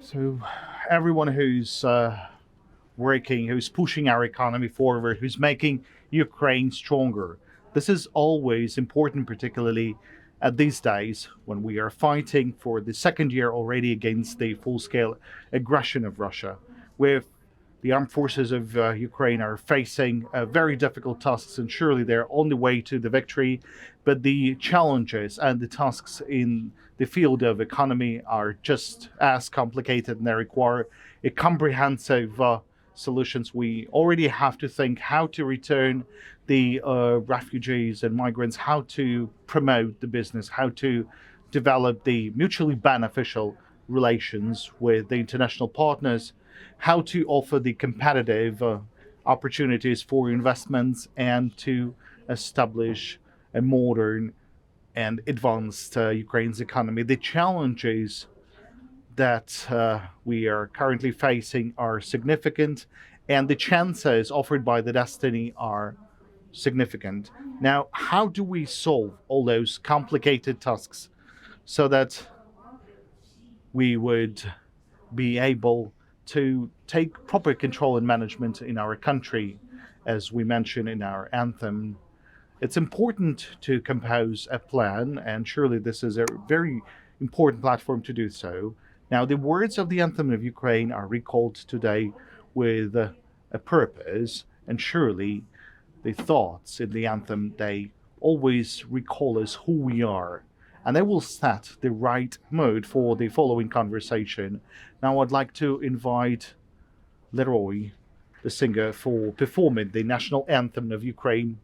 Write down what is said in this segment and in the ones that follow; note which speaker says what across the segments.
Speaker 1: So everyone who's working, who's pushing our economy forward, who's making Ukraine stronger. This is always important, particularly at these days when we are fighting for the second year already against the full-scale aggression of Russia, with the armed forces of Ukraine are facing very difficult tasks, and surely they're on the way to the victory. But the challenges and the tasks in the field of economy are just as complicated, and they require a comprehensive solutions. We already have to think how to return the refugees and migrants, how to promote the business, how to develop the mutually beneficial relations with the international partners, how to offer the competitive opportunities for investments, and to establish a modern and advanced Ukraine's economy. The challenges that we are currently facing are significant, and the chances offered by the destiny are significant. Now, how do we solve all those complicated tasks so that we would be able to take proper control and management in our country, as we mentioned in our anthem? It's important to compose a plan, and surely this is a very important platform to do so. Now, the words of the anthem of Ukraine are recalled today with a purpose, and surely the thoughts in the anthem, they always recall us who we are, and they will set the right mood for the following conversation. Now, I'd like to invite Leroy, the singer, for performing the national anthem of Ukraine.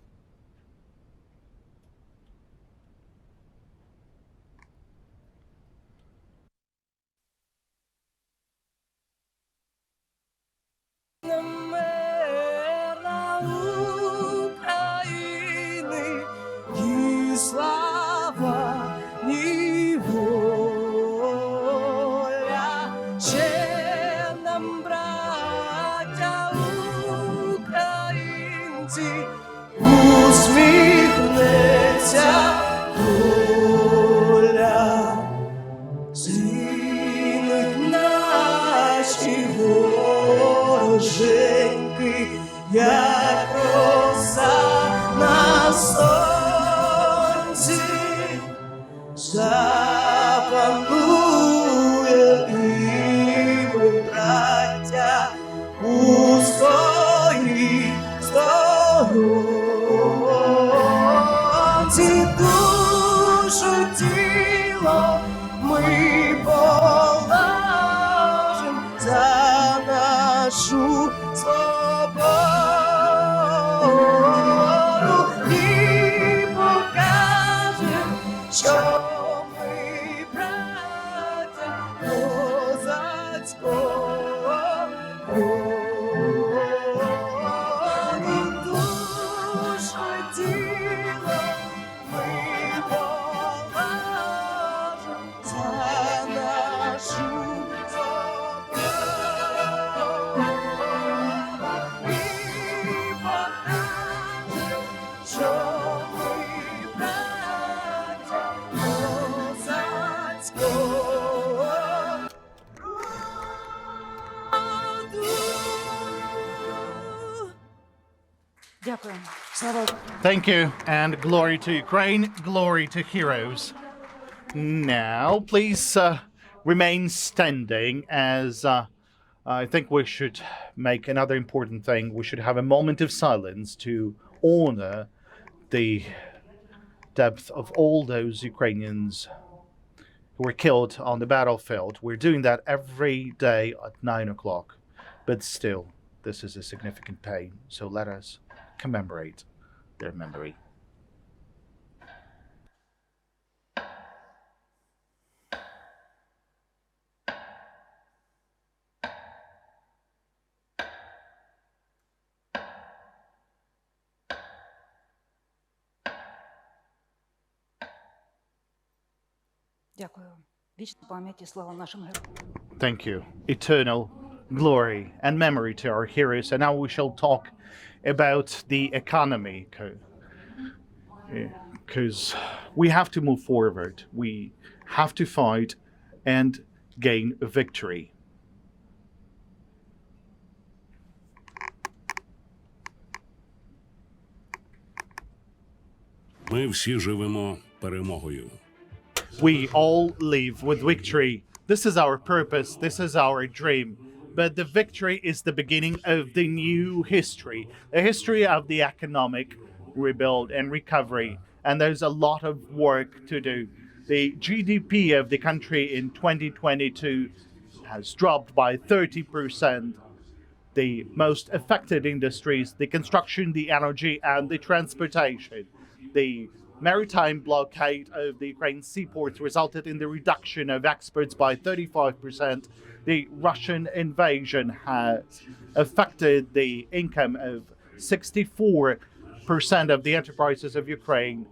Speaker 2: Усміхнеться доля, зінуть наші вороженьки, як роса на сонці, запанує і браття у своїй стороні. Душу, тіло ми положим за нашу свободу і покажем, що ми браття козацького роду. Душу, тіло
Speaker 1: Thank you, and glory to Ukraine, glory to heroes. Now, please remain standing, as I think we should make another important thing. We should have a moment of silence to honor the depth of all those Ukrainians who were killed on the battlefield. We're doing that every day at 9 o'clock, but still, this is a significant pain, so let us commemorate their memory. Thank you. Eternal glory and memory to our heroes. And now we shall talk about the economy, because we have to move forward. We have to fight and gain a victory.
Speaker 3: Ми всі живемо перемогою.
Speaker 1: We all live with victory. This is our purpose, this is our dream. But the victory is the beginning of the new history, the history of the economic rebuild and recovery. And there's a lot of work to do. The GDP of the country in 2022 has dropped by 30%. The most affected industries, the construction, the energy, and the transportation. The maritime blockade of the Ukraine seaports resulted in the reduction of exports by 35%. The Russian invasion has affected the income of 64% of the enterprises of Ukraine.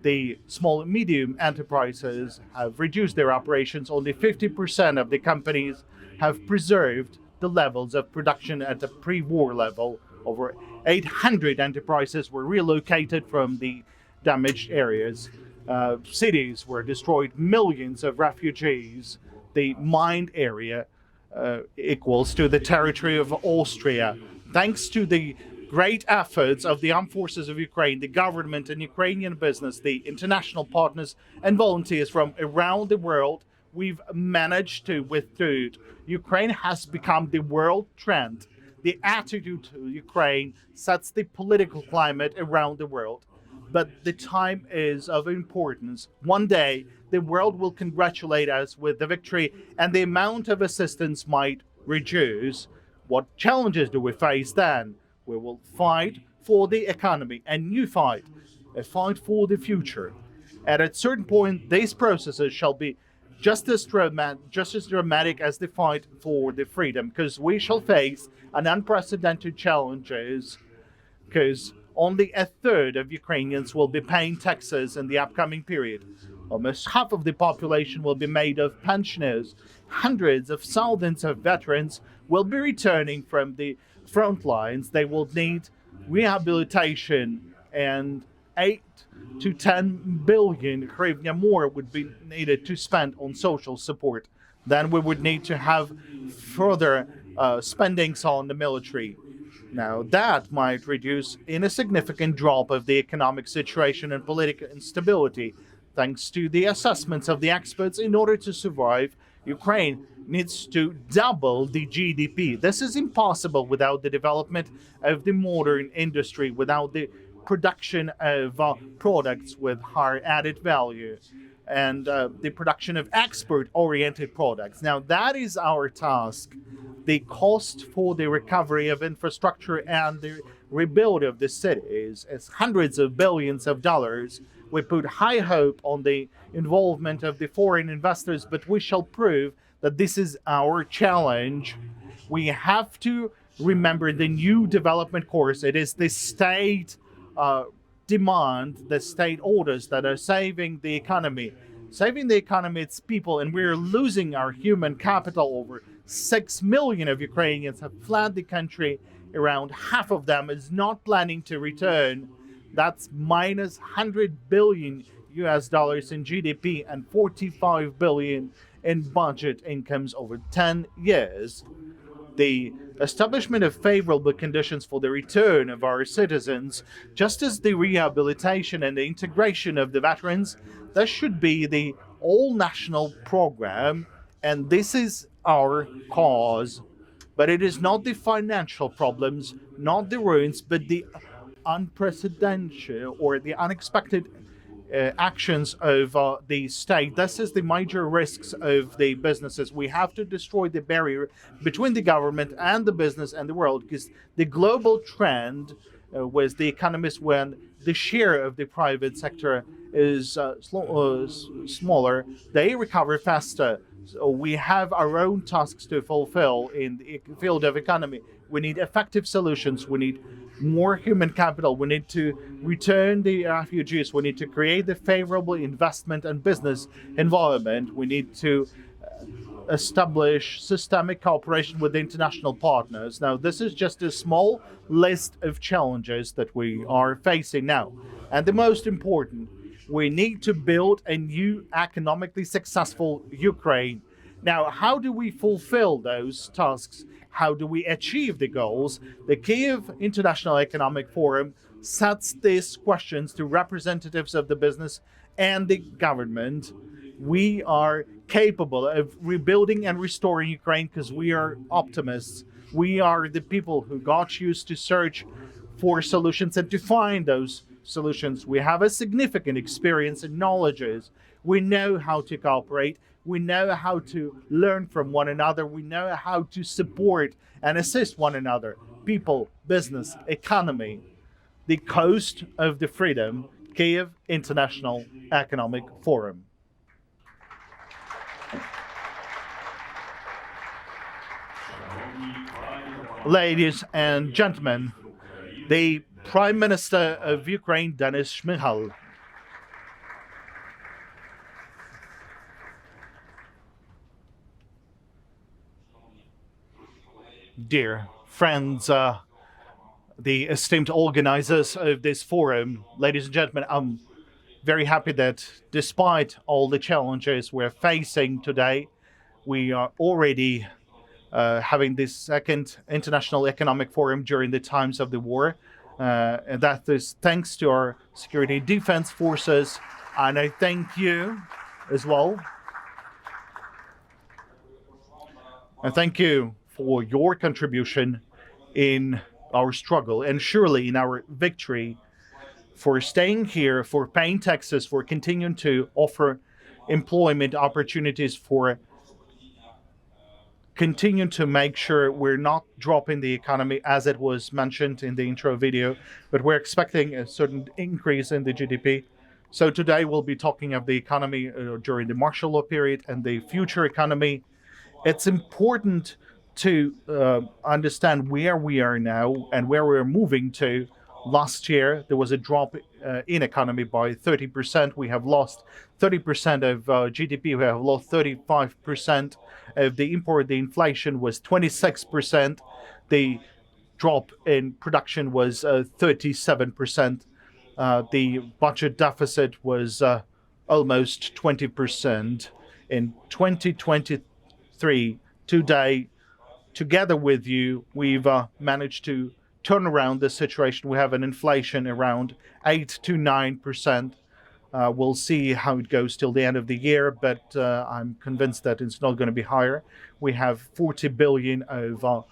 Speaker 1: The small and medium enterprises have reduced their operations. Only 50% of the companies have preserved the levels of production at the pre-war level. Over 800 enterprises were relocated from the damaged areas. Cities were destroyed. Millions of refugees. The mined area equals to the territory of Austria. Thanks to the great efforts of the armed forces of Ukraine, the government and Ukrainian business, the international partners and volunteers from around the world, we've managed to withstand. Ukraine has become the world trend. The attitude to Ukraine sets the political climate around the world. But the time is of importance. One day, the world will congratulate us with the victory, and the amount of assistance might reduce. What challenges do we face then? We will fight for the economy, a new fight, a fight for the future. At a certain point, these processes shall be just as dramatic as the fight for the freedom, because we shall face an unprecedented challenges, because only a third of Ukrainians will be paying taxes in the upcoming period. Almost half of the population will be made of pensioners. Hundreds of thousands of veterans will be returning from the front lines. They will need rehabilitation, and 8 to 10 billion hryvnia more would be needed to spend on social support. Then we would need to have further spendings on the military. Now, that might reduce in a significant drop of the economic situation and political instability. Thanks to the assessments of the experts, in order to survive, Ukraine needs to double the GDP. This is impossible without the development of the modern industry, without the production of products with higher added value, and the production of export-oriented products. Now, that is our task. The cost for the recovery of infrastructure and the rebuild of the cities is hundreds of billions of dollars. We put high hope on the involvement of the foreign investors, but we shall prove that this is our challenge. We have to remember the new development course. It is the state demand, the state orders that are saving the economy. Saving the economy, it's people, and we're losing our human capital. Over 6 million of Ukrainians have fled the country. Around half of them is not planning to return. That's minus 100 billion US dollars in GDP and 45 billion in budget incomes over 10 years. The establishment of favorable conditions for the return of our citizens, just as the rehabilitation and the integration of the veterans, that should be the all-national program, and this is our cause. But it is not the financial problems, not the ruins, but the unprecedented or the unexpected actions of the state. This is the major risks of the businesses. We have to destroy the barrier between the government and the business and the world, because the global trend with the economists, when the share of the private sector is smaller, they recover faster. So we have our own tasks to fulfill in the field of economy. We need effective solutions. We need more human capital. We need to return the refugees. We need to create the favorable investment and business environment. We need to establish systemic cooperation with international partners. Now, this is just a small list of challenges that we are facing now. And the most important, we need to build a new economically successful Ukraine. Now, how do we fulfill those tasks? How do we achieve the goals? The KIEF International Economic Forum sets these questions to representatives of the business and the government, we are capable of rebuilding and restoring Ukraine because we are optimists. We are the people who got used to search for solutions and to find those solutions. We have a significant experience and knowledges. We know how to cooperate. We know how to learn from one another. We know how to support and assist one another. People, business, economy. The Coast of the Freedom, KIEF International Economic Forum. Ladies and gentlemen, the Prime Minister of Ukraine, Denis Shmyhal. Dear friends, the esteemed organizers of this forum, ladies and gentlemen, I'm very happy that despite all the challenges we're facing today, we are already having this second International Economic Forum during the times of the war. And that is thanks to our security defense forces. And I thank you as well. And thank you for your contribution in our struggle and surely in our victory, for staying here, for paying taxes, for continuing to offer employment opportunities, for continuing to make sure we're not dropping the economy as it was mentioned in the intro video, but we're expecting a certain increase in the GDP. So today we'll be talking of the economy during the martial law period and the future economy. It's important to understand where we are now and where we're moving to. Last year, there was a drop in economy by 30%. We have lost 30% of GDP. We have lost 35% of the import. The inflation was 26%. The drop in production was 37%. The budget deficit was almost 20%. In 2023, today, together with you, we've managed to turn around the situation. We have an inflation around 8 to 9%. We'll see how it goes till the end of the year, but I'm convinced that it's not going to be higher. We have 40 billion of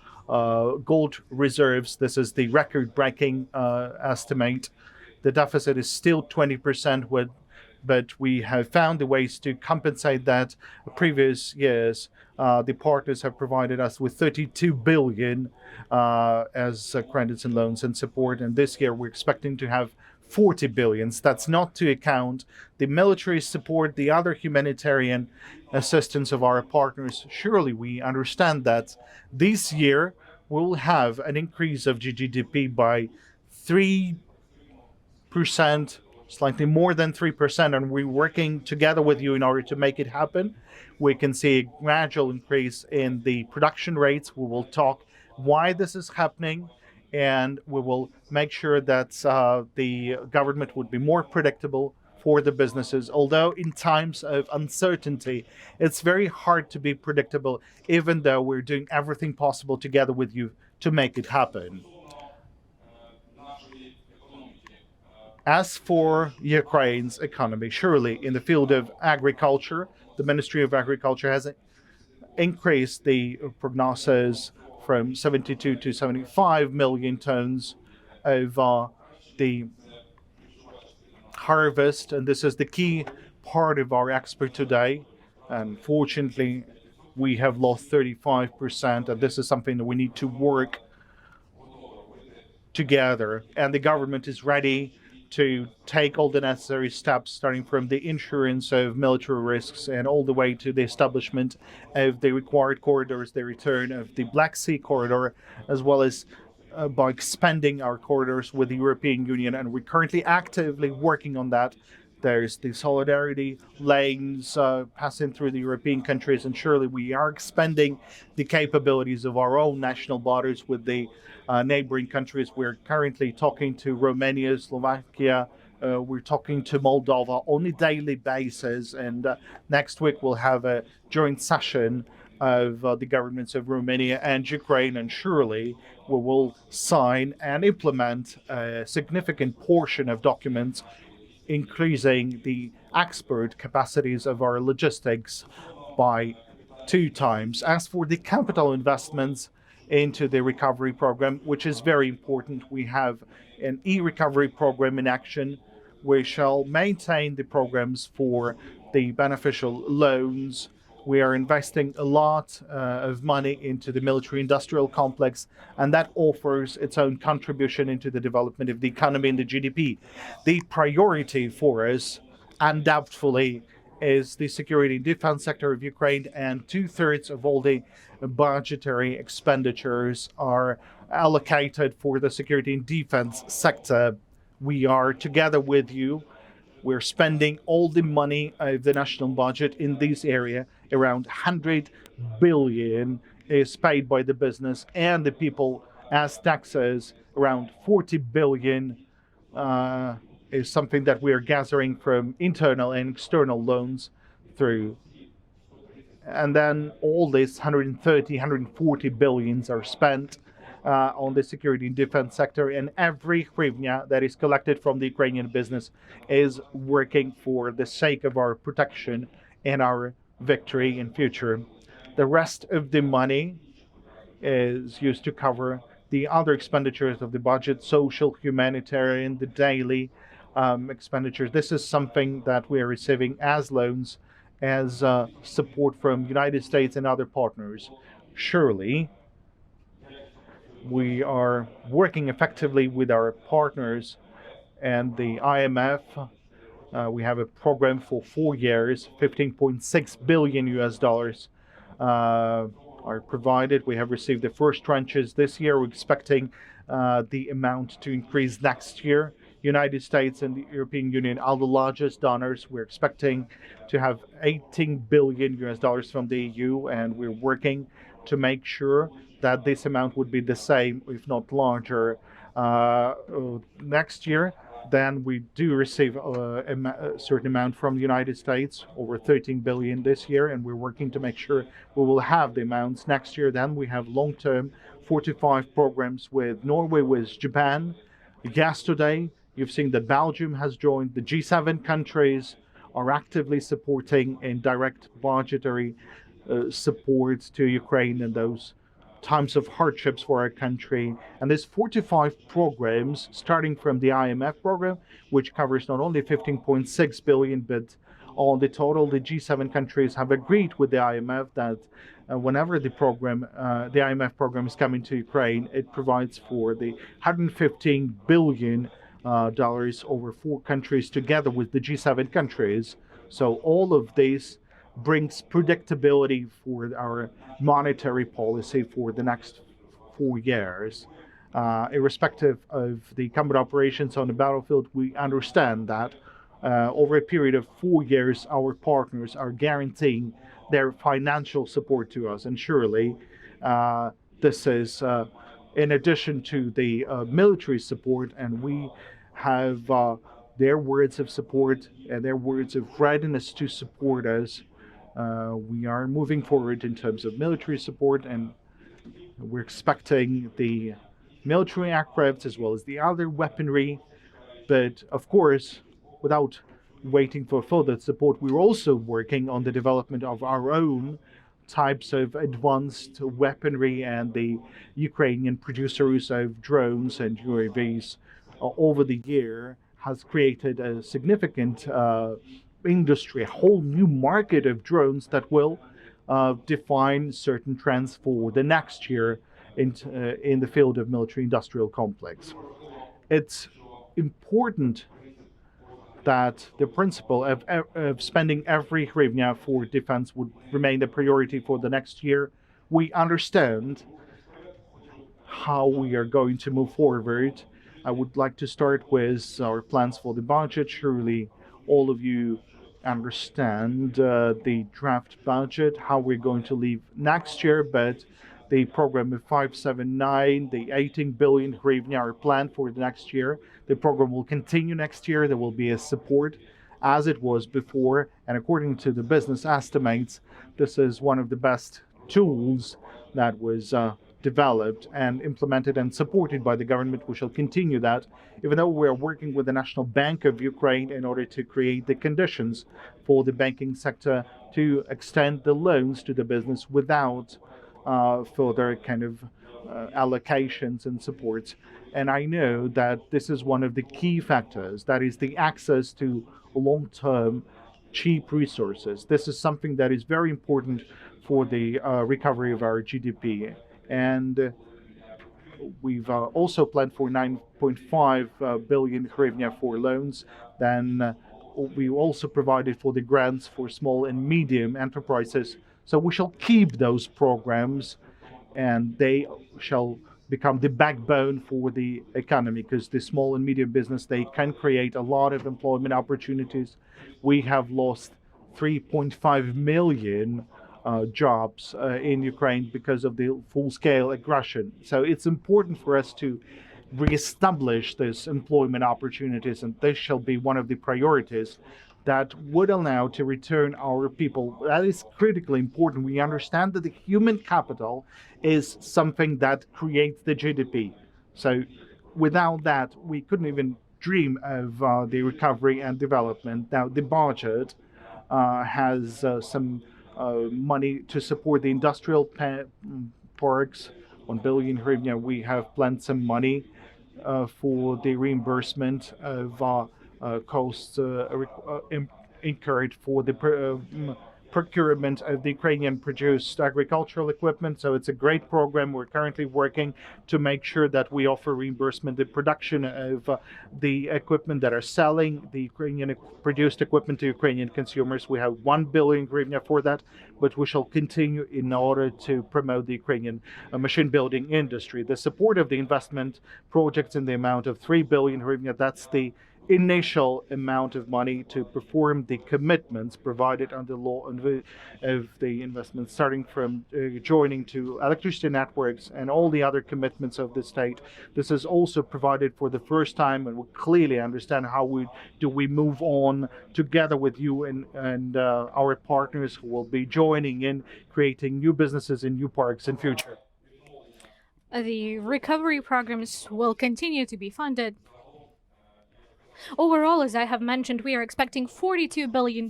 Speaker 1: gold reserves. This is the record-breaking estimate. The deficit is still 20%, but we have found the ways to compensate that. Previous years, the partners have provided us with 32 billion as credits and loans and support, and this year we're expecting to have 40 billions. That's not to account the military support, the other humanitarian assistance of our partners. Surely we understand that this year we'll have an increase of GDP by 3%, slightly more than 3%, and we're working together with you in order to make it happen. We can see a gradual increase in the production rates. We will talk why this is happening, and we will make sure that the government would be more predictable for the businesses. Although in times of uncertainty, it's very hard to be predictable, even though we're doing everything possible together with you to make it happen. As for Ukraine's economy, surely in the field of agriculture, the Ministry of Agriculture has increased the prognosis from 72 to 75 million tons of the harvest, and this is the key part of our export today. Unfortunately, we have lost 35%, and this is something that we need to work together, and the government is ready to take all the necessary steps, starting from the insurance of military risks and all the way to the establishment of the required corridors, the return of the Black Sea corridor, as well as by expanding our corridors with the European Union. And we're currently actively working on that. There's the solidarity lanes passing through the European countries, and surely we are expanding the capabilities of our own national borders with the neighboring countries. We're currently talking to Romania, Slovakia, we're talking to Moldova on a daily basis, and next week we'll have a joint session of the governments of Romania and Ukraine, and surely we will sign and implement a significant portion of documents increasing the export capacities of our logistics by 2 times. As for the capital investments into the recovery program, which is very important, we have an e-recovery program in action. We shall maintain the programs for the beneficial loans. We are investing a lot of money into the military-industrial complex, and that offers its own contribution into the development of the economy and the GDP. The priority for us, undoubtedly, is the security and defense sector of Ukraine, and 2/3 of all the budgetary expenditures are allocated for the security and defense sector. We are together with you. We're spending all the money of the national budget in this area. Around 100 billion is paid by the business and the people as taxes. Around 40 billion is something that we are gathering from internal and external loans through. And then all this 130, 140 billions are spent on the security and defense sector, and every hryvnia that is collected from the Ukrainian business is working for the sake of our protection and our victory in future. The rest of the money is used to cover the other expenditures of the budget, social, humanitarian, the daily expenditures. This is something that we are receiving as loans, as support from United States and other partners. Surely, we are working effectively with our partners and the IMF. We have a program for 4 years, 15.6 billion US dollars are provided. We have received the first tranches this year. We're expecting the amount to increase next year. United States and the European Union are the largest donors. We're expecting to have 18 billion US dollars from the EU, and we're working to make sure that this amount would be the same, if not larger, next year. Then we do receive a certain amount from the United States, over 13 billion this year, and we're working to make sure we will have the amounts next year. Then we have long-term 45 programs with Norway, with Japan. Yesterday, you've seen that Belgium has joined. The G7 countries are actively supporting in direct budgetary support to Ukraine in those times of hardships for our country. And there's 45 programs, starting from the IMF program, which covers not only 15.6 billion, but on the total, the G7 countries have agreed with the IMF that whenever the IMF program is coming to Ukraine, it provides for the 115 billion dollars over 4 countries together with the G7 countries. So all of this brings predictability for our monetary policy for the next 4 years. Irrespective of the combat operations on the battlefield, we understand that over a period of 4 years, our partners are guaranteeing their financial support to us. And surely this is in addition to the military support, and we have their words of support and their words of readiness to support us. We are moving forward in terms of military support, and we're expecting the military aircraft as well as the other weaponry. But of course, without waiting for further support, we're also working on the development of our own types of advanced weaponry, and the Ukrainian producers of drones and UAVs over the year has created a significant industry, a whole new market of drones that will define certain trends for the next year in the field of military-industrial complex. It's important that the principle of spending every hryvnia for defense would remain a priority for the next year. We understand how we are going to move forward. I would like to start with our plans for the budget. Surely all of you understand the draft budget, how we're going to leave next year, but the program of 579, the 18 billion hryvnia are planned for the next year. The program will continue next year. There will be a support as it was before, and according to the business estimates, this is one of the best tools that was developed and implemented and supported by the government. We shall continue that, even though we are working with the National Bank of Ukraine in order to create the conditions for the banking sector to extend the loans to the business without further kind of allocations and supports. And I know that this is one of the key factors, that is the access to long-term cheap resources. This is something that is very important for the recovery of our GDP. And we've also planned for 9.5 billion hryvnia for loans. Then we also provided for the grants for small and medium enterprises. So we shall keep those programs, and they shall become the backbone for the economy, because the small and medium business, they can create a lot of employment opportunities. We have lost 3.5 million jobs in Ukraine because of the full-scale aggression. So it's important for us to reestablish these employment opportunities, and this shall be one of the priorities that would allow to return our people. That is critically important. We understand that the human capital is something that creates the GDP. So without that, we couldn't even dream of the recovery and development. Now, the budget has some money to support the industrial parks, 1 billion hryvnia. We have planned some money for the reimbursement of costs incurred for the procurement of the Ukrainian produced agricultural equipment. So it's a great program. We're currently working to make sure that we offer reimbursement, the production of the equipment that are selling the Ukrainian produced equipment to Ukrainian consumers. We have 1 billion hryvnia for that, but we shall continue in order to promote the Ukrainian machine building industry. The support of the investment projects in the amount of 3 billion hryvnia, that's the initial amount of money to perform the commitments provided under law of the investments, starting from joining to electricity networks and all the other commitments of the state. This is also provided for the first time, and we clearly understand how we move on together with you and our partners who will be joining in creating new businesses and new parks in future.
Speaker 4: The recovery programs will continue to be funded. Overall, as I have mentioned, we are expecting $42 billion,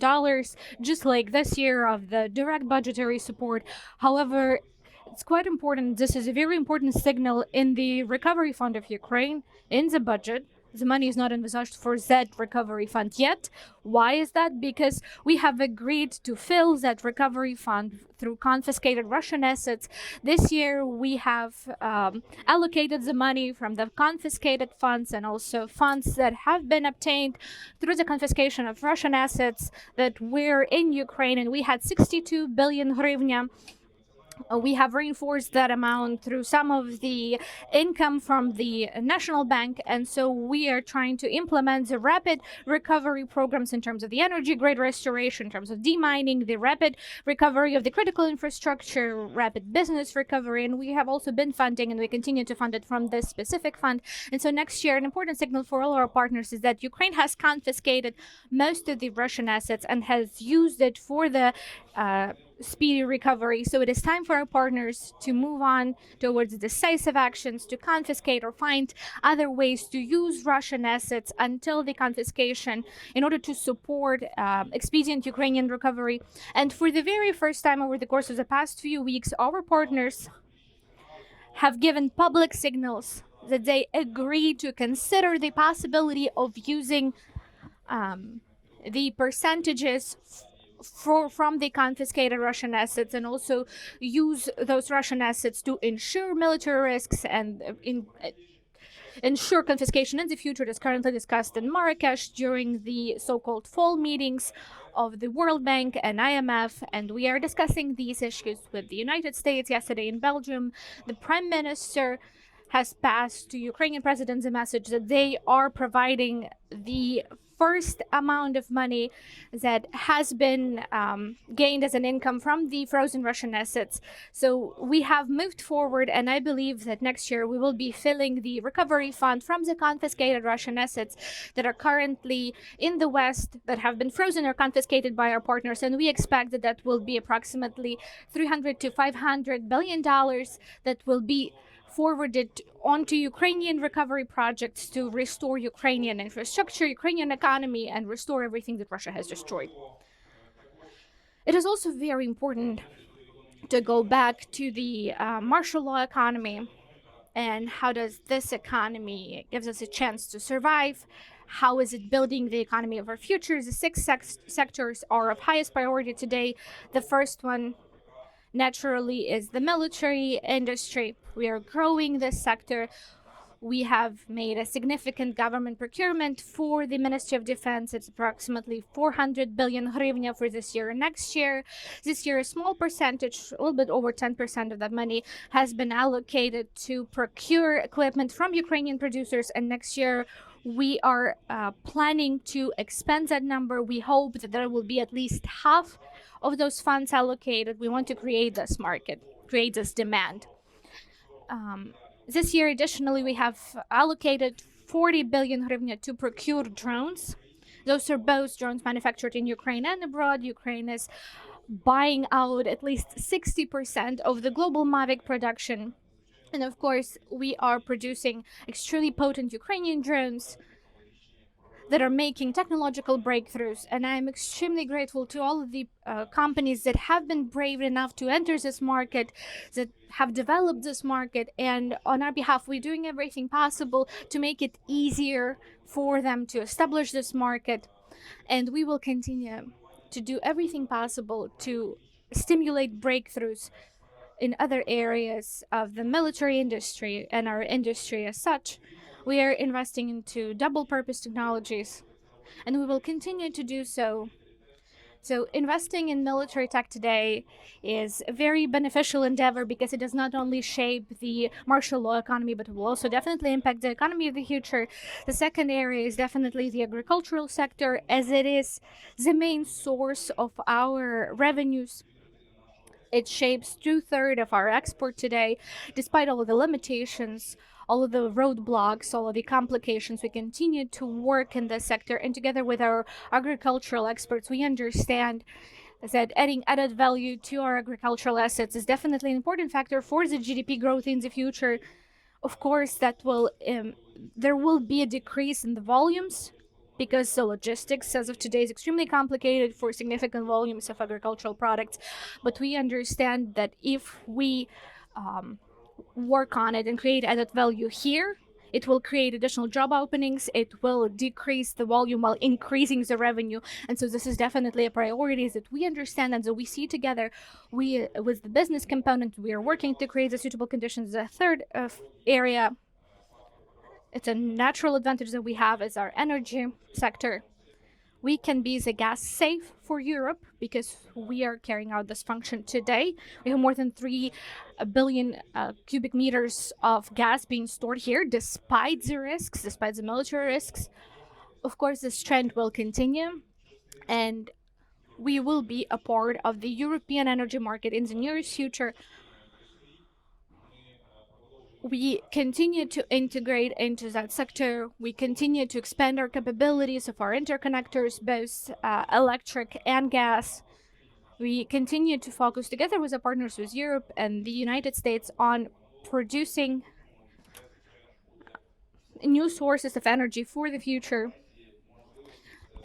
Speaker 4: just like this year, of the direct budgetary support. However, it's quite important. This is a very important signal in the Recovery Fund of Ukraine, in the budget. The money is not envisaged for that recovery fund yet. Why is that? Because we have agreed to fill that recovery fund through confiscated Russian assets. This year, we have allocated the money from the confiscated funds and also funds that have been obtained through the confiscation of Russian assets that were in Ukraine, and we had 62 billion hryvnia. We have reinforced that amount through some of the income from the National Bank, and so we are trying to implement the rapid recovery programs in terms of the energy grid restoration, in terms of demining, the rapid recovery of the critical infrastructure, rapid business recovery, and we have also been funding, and we continue to fund it from this specific fund. And so next year, an important signal for all our partners is that Ukraine has confiscated most of the Russian assets and has used it for the speedy recovery. So it is time for our partners to move on towards decisive actions to confiscate or find other ways to use Russian assets until the confiscation in order to support expedient Ukrainian recovery. And for the very first time over the course of the past few weeks, our partners have given public signals that they agree to consider the possibility of using the percentages from the confiscated Russian assets, and also use those Russian assets to ensure military risks and ensure confiscation in the future. It is currently discussed in Marrakesh during the so-called fall meetings of the World Bank and IMF, and we are discussing these issues with the United States. Yesterday in Belgium, the Prime Minister has passed to Ukrainian presidents a message that they are providing the first amount of money that has been gained as an income from the frozen Russian assets. So we have moved forward, and I believe that next year we will be filling the recovery fund from the confiscated Russian assets that are currently in the West, that have been frozen or confiscated by our partners. And we expect that that will be approximately $300 to $500 billion that will be forwarded onto Ukrainian recovery projects to restore Ukrainian infrastructure, Ukrainian economy, and restore everything that Russia has destroyed. It is also very important to go back to the martial law economy and how does this economy gives us a chance to survive. How is it building the economy of our future? The six sectors are of highest priority today. The first one, naturally, is the military industry. We are growing this sector. We have made a significant government procurement for the Ministry of Defense. It's approximately 400 billion hryvnia for this year and next year. This year, a small percentage, a little bit over 10% of that money, has been allocated to procure equipment from Ukrainian producers. And next year, we are planning to expand that number. We hope that there will be at least half of those funds allocated. We want to create this market, create this demand. This year, additionally, we have allocated 40 billion hryvnia to procure drones. Those are both drones manufactured in Ukraine and abroad. Ukraine is buying out at least 60% of the global Mavic production. And of course, we are producing extremely potent Ukrainian drones that are making technological breakthroughs. And I'm extremely grateful to all of the companies that have been brave enough to enter this market, that have developed this market. And on our behalf, we're doing everything possible to make it easier for them to establish this market. And we will continue to do everything possible to stimulate breakthroughs in other areas of the military industry and our industry as such. We are investing into double purpose technologies, and we will continue to do so. So investing in military tech today is a very beneficial endeavor because it does not only shape the martial law economy, but it will also definitely impact the economy of the future. The second area is definitely the agricultural sector, as it is the main source of our revenues. It shapes 2/3 of our export today. Despite all of the limitations, all of the roadblocks, all of the complications, we continue to work in this sector. And together with our agricultural experts, we understand that adding added value to our agricultural assets is definitely an important factor for the GDP growth in the future. Of course, that will there will be a decrease in the volumes, because the logistics as of today is extremely complicated for significant volumes of agricultural products. But we understand that if we work on it and create added value here, it will create additional job openings, it will decrease the volume while increasing the revenue. And so this is definitely a priority that we understand and that we see together. We, with the business component, we are working to create the suitable conditions. The third area, it's a natural advantage that we have, is our energy sector. We can be the gas safe for Europe because we are carrying out this function today. We have more than 3 billion cubic meters of gas being stored here, despite the risks, despite the military risks. Of course, this trend will continue, and we will be a part of the European energy market in the nearest future. We continue to integrate into that sector. We continue to expand our capabilities of our interconnectors, both electric and gas. We continue to focus together with our partners, with Europe and the United States, on producing new sources of energy for the future.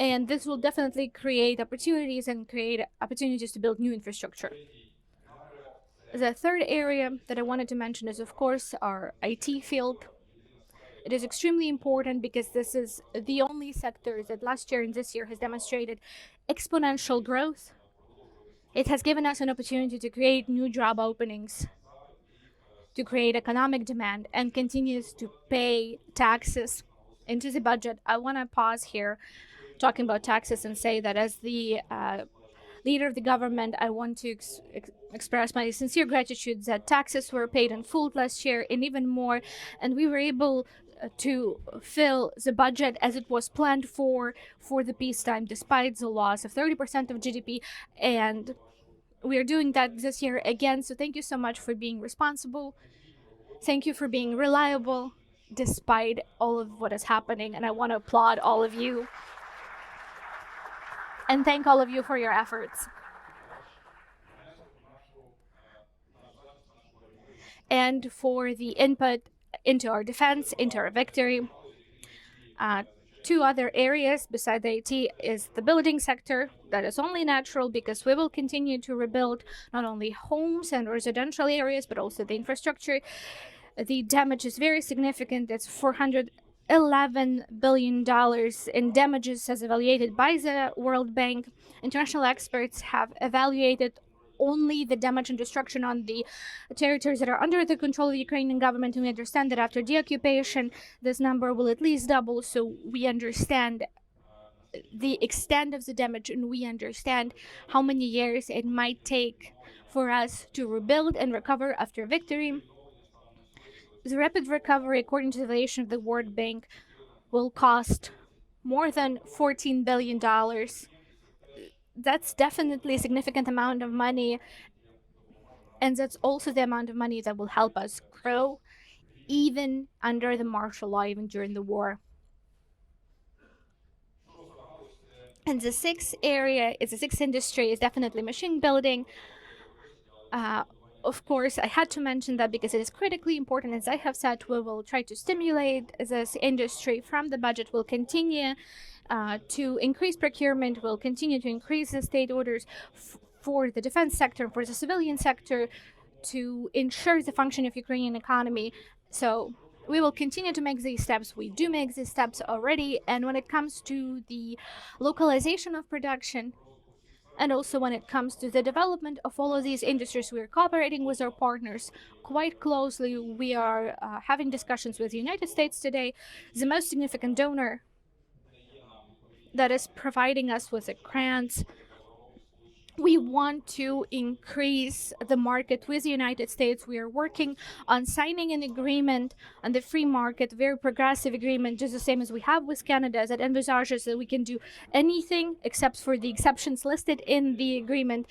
Speaker 4: And this will definitely create opportunities and create opportunities to build new infrastructure. The third area that I wanted to mention is, of course, our IT field. It is extremely important because this is the only sector that last year and this year has demonstrated exponential growth. It has given us an opportunity to create new job openings, to create economic demand, and continues to pay taxes into the budget. I want to pause here talking about taxes and say that as the leader of the government, I want to express my sincere gratitude that taxes were paid in full last year and even more, and we were able to fill the budget as it was planned for the peacetime, despite the loss of 30% of GDP. And we are doing that this year again. So thank you so much for being responsible. Thank you for being reliable despite all of what is happening. And I want to applaud all of you and thank all of you for your efforts. And for the input into our defense, into our victory. Two other areas beside the IT is the building sector. That is only natural because we will continue to rebuild not only homes and residential areas, but also the infrastructure. The damage is very significant. It's $411 billion in damages as evaluated by the World Bank. International experts have evaluated only the damage and destruction on the territories that are under the control of the Ukrainian government, and we understand that after deoccupation, this number will at least double. So we understand the extent of the damage, and we understand how many years it might take for us to rebuild and recover after victory. The rapid recovery, according to the evaluation of the World Bank, will cost more than $14 billion. That's definitely a significant amount of money, and that's also the amount of money that will help us grow even under the martial law, even during the war. And the sixth industry is definitely machine building. Of course, I had to mention that because it is critically important. As I have said, we will try to stimulate this industry from the budget. We'll continue to increase procurement. We'll continue to increase the state orders for the defense sector, for the civilian sector, to ensure the function of Ukrainian economy. So we will continue to make these steps. We do make these steps already. And when it comes to the localization of production, and also when it comes to the development of all of these industries, we are cooperating with our partners quite closely. We are having discussions with the United States today, the most significant donor that is providing us with the grants. We want to increase the market with the United States. We are working on signing an agreement on the free market, very progressive agreement, just the same as we have with Canada, that envisages that we can do anything except for the exceptions listed in the agreement.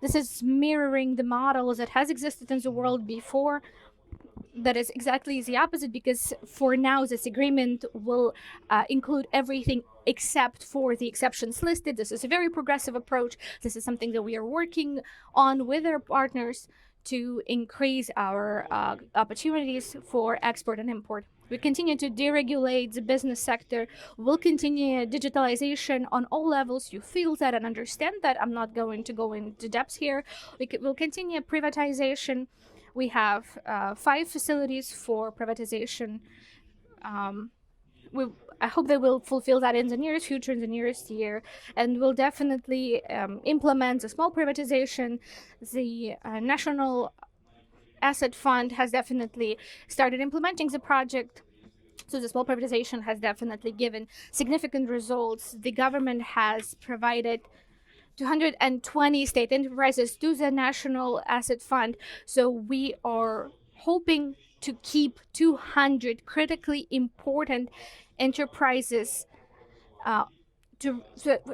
Speaker 4: This is mirroring the model that has existed in the world before. That is exactly the opposite, because for now this agreement will include everything except for the exceptions listed. This is a very progressive approach. This is something that we are working on with our partners to increase our opportunities for export and import. We continue to deregulate the business sector. We'll continue digitalization on all levels. You feel that and understand that. I'm not going to go into depth here. We'll continue privatization. We have 5 facilities for privatization. I hope they will fulfill that in the nearest future, in the nearest year, and we'll definitely implement the small privatization. The National Asset Fund has definitely started implementing the project. So the small privatization has definitely given significant results. The government has provided 220 state enterprises to the National Asset Fund. So we are hoping to keep 200 critically important enterprises to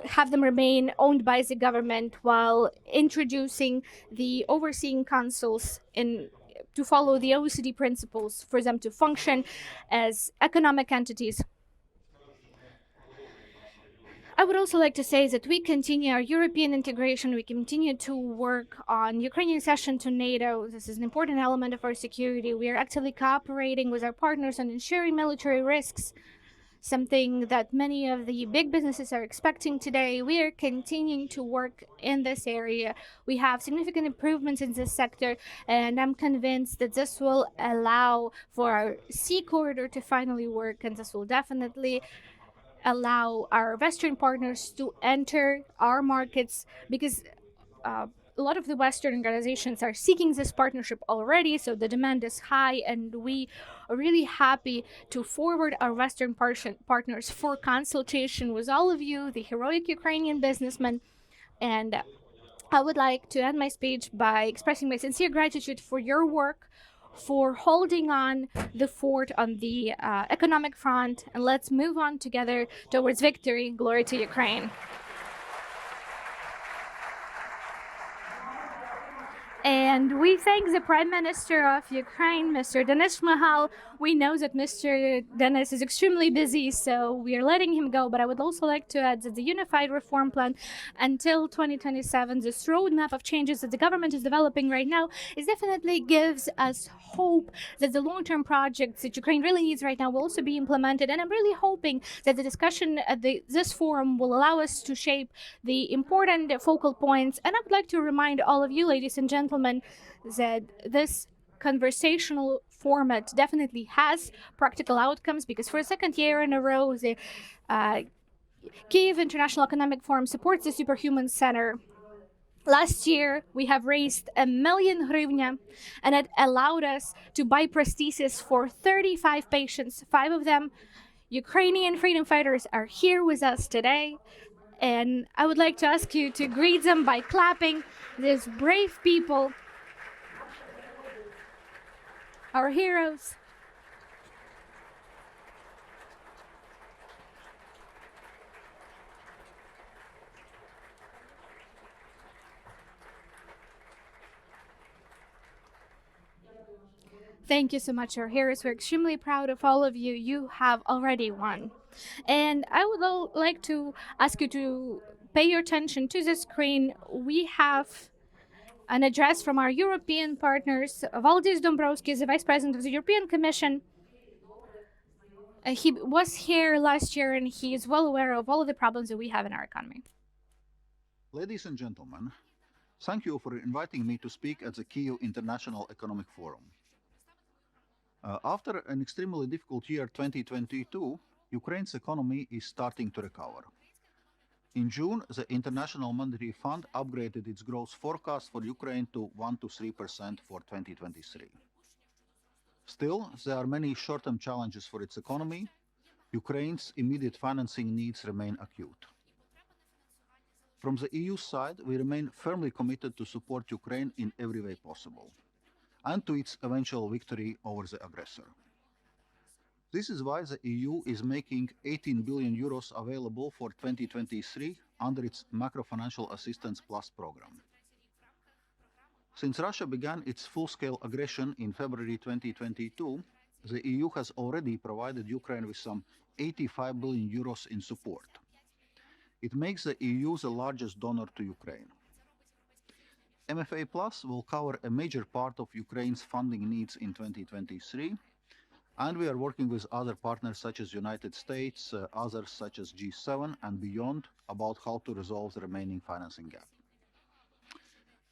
Speaker 4: have them remain owned by the government, while introducing the overseeing councils to follow the OECD principles for them to function as economic entities. I would also like to say that we continue our European integration. We continue to work on Ukrainian accession to NATO. This is an important element of our security. We are actively cooperating with our partners on ensuring military risks, something that many of the big businesses are expecting today. We are continuing to work in this area. We have significant improvements in this sector, and I'm convinced that this will allow for our sea corridor to finally work, and this will definitely allow our Western partners to enter our markets, because a lot of the Western organizations are seeking this partnership already, so the demand is high, and we are really happy to forward our Western partners for consultation with all of you, the heroic Ukrainian businessmen. And I would like to end my speech by expressing my sincere gratitude for your work, for holding on the fort on the economic front, and let's move on together towards victory. Glory to Ukraine. And we thank the Prime Minister of Ukraine, Mr. Denis Shmyhal. We know that Mr. Denis is extremely busy, so we are letting him go. But I would also like to add that the Unified Reform Plan until 2027, this roadmap of changes that the government is developing right now, is definitely gives us hope that the long-term projects that Ukraine really needs right now will also be implemented. And I'm really hoping that the discussion at this forum will allow us to shape the important focal points. And I would like to remind all of you, ladies and gentlemen, that this conversational format definitely has practical outcomes, because for a second year in a row, the KIEF International Economic Forum supports the Superhuman Center. Last year, we have raised 1 million hryvnia, and it allowed us to buy prostheses for 35 patients. 5 of them, Ukrainian freedom fighters, are here with us today. And I would like to ask you to greet them by clapping. These brave people, our heroes. Thank you so much, our heroes. We're extremely proud of all of you. You have already won. And I would like to ask you to pay your attention to the screen. We have an address from our European partners. Valdis Dombrovskis, the Vice President of the European Commission. He was here last year, and he is well aware of all of the problems that we have in our economy.
Speaker 5: Ladies and gentlemen, thank you for inviting me to speak at the Kyiv International Economic Forum. After an extremely difficult year 2022, Ukraine's economy is starting to recover. In June, the International Monetary Fund upgraded its growth forecast for Ukraine to 1 to 3% for 2023. Still, there are many short-term challenges for its economy. Ukraine's immediate financing needs remain acute. From the EU side, we remain firmly committed to support Ukraine in every way possible, and to its eventual victory over the aggressor. This is why the EU is making 18 billion euros available for 2023 under its Macro-Financial Assistance Plus program. Since Russia began its full-scale aggression in February 2022, the EU has already provided Ukraine with some 85 billion euros in support. It makes the EU the largest donor to Ukraine. MFA Plus will cover a major part of Ukraine's funding needs in 2023, and we are working with other partners such as United States, others such as G7 and beyond about how to resolve the remaining financing gap.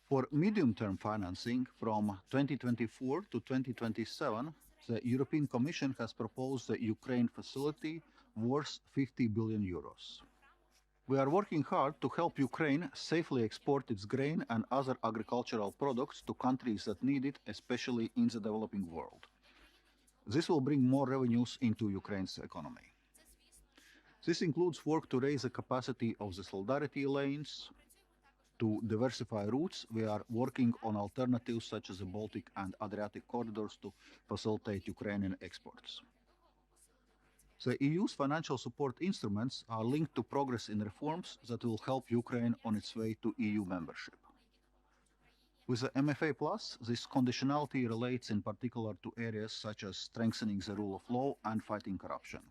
Speaker 5: For medium-term financing from 2024 to 2027, the European Commission has proposed the Ukraine facility worth 50 billion euros. We are working hard to help Ukraine safely export its grain and other agricultural products to countries that need it, especially in the developing world. This will bring more revenues into Ukraine's economy. This includes work to raise the capacity of the solidarity lanes. To diversify routes, we are working on alternatives such as the Baltic and Adriatic corridors to facilitate Ukrainian exports. The EU's financial support instruments are linked to progress in reforms that will help Ukraine on its way to EU membership. With the MFA Plus, this conditionality relates in particular to areas such as strengthening the rule of law and fighting corruption.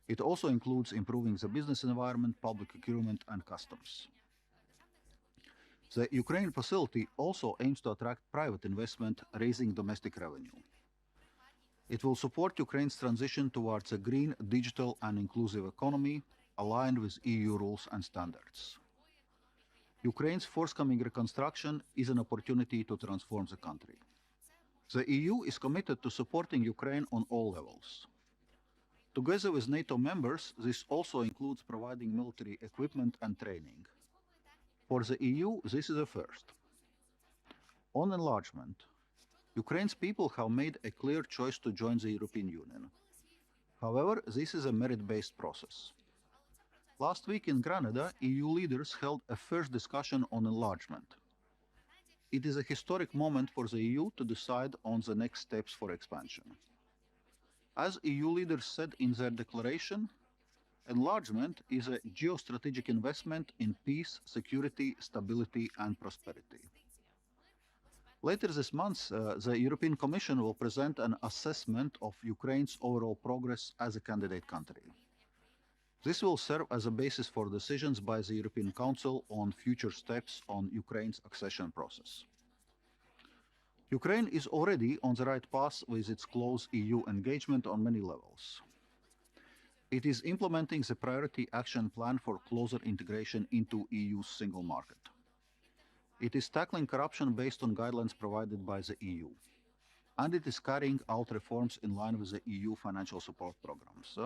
Speaker 5: It also includes improving the business environment, public procurement, and customs. The Ukraine facility also aims to attract private investment, raising domestic revenue. It will support Ukraine's transition towards a green, digital, and inclusive economy aligned with EU rules and standards. Ukraine's forthcoming reconstruction is an opportunity to transform the country. The EU is committed to supporting Ukraine on all levels. Together with NATO members, this also includes providing military equipment and training. For the EU, this is a first. On enlargement, Ukraine's people have made a clear choice to join the European Union. However, this is a merit-based process. Last week in Granada, EU leaders held a first discussion on enlargement. it is a historic moment for the EU to decide on the next steps for expansion. As EU leaders said in their declaration, enlargement is a geostrategic investment in peace, security, stability, and prosperity. Later this month, the European Commission will present an assessment of Ukraine's overall progress as a candidate country. This will serve as a basis for decisions by the European Council on future steps on Ukraine's accession process. Ukraine is already on the right path with its close EU engagement on many levels. It is implementing the priority action plan for closer integration into EU's single market. It is tackling corruption based on guidelines provided by the EU. And it is carrying out reforms in line with the EU financial support programs.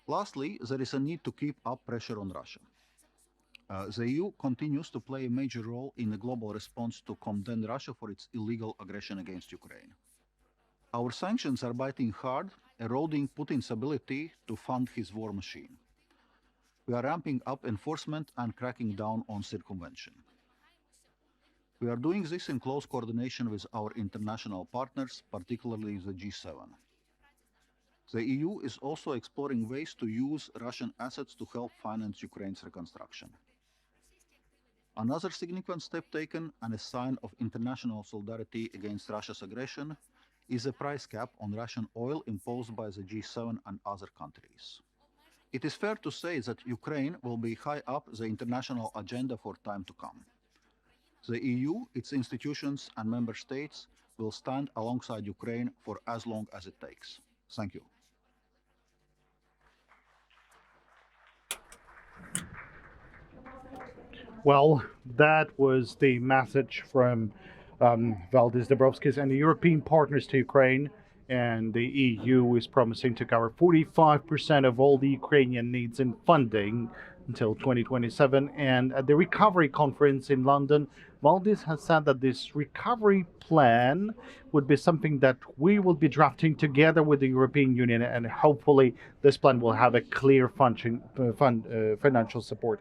Speaker 5: Lastly, there is a need to keep up pressure on Russia. The EU continues to play a major role in the global response to condemn Russia for its illegal aggression against Ukraine. Our sanctions are biting hard, eroding Putin's ability to fund his war machine. We are ramping up enforcement and cracking down on circumvention. We are doing this in close coordination with our international partners, particularly the G7. The EU is also exploring ways to use Russian assets to help finance Ukraine's reconstruction. Another significant step taken, and a sign of international solidarity against Russia's aggression, is a price cap on Russian oil imposed by the G7 and other countries. It is fair to say that Ukraine will be high up the international agenda for time to come. The EU, its institutions and member states will stand alongside Ukraine for as long as it takes. Thank you.
Speaker 1: Well, that was the message from Valdis, Dombrovskis, and the European partners to Ukraine. And the EU is promising to cover 45% of all the Ukrainian needs in funding until 2027. And at the recovery conference in London, Valdis has said that this recovery plan would be something that we will be drafting together with the European Union, and hopefully this plan will have a clear financial support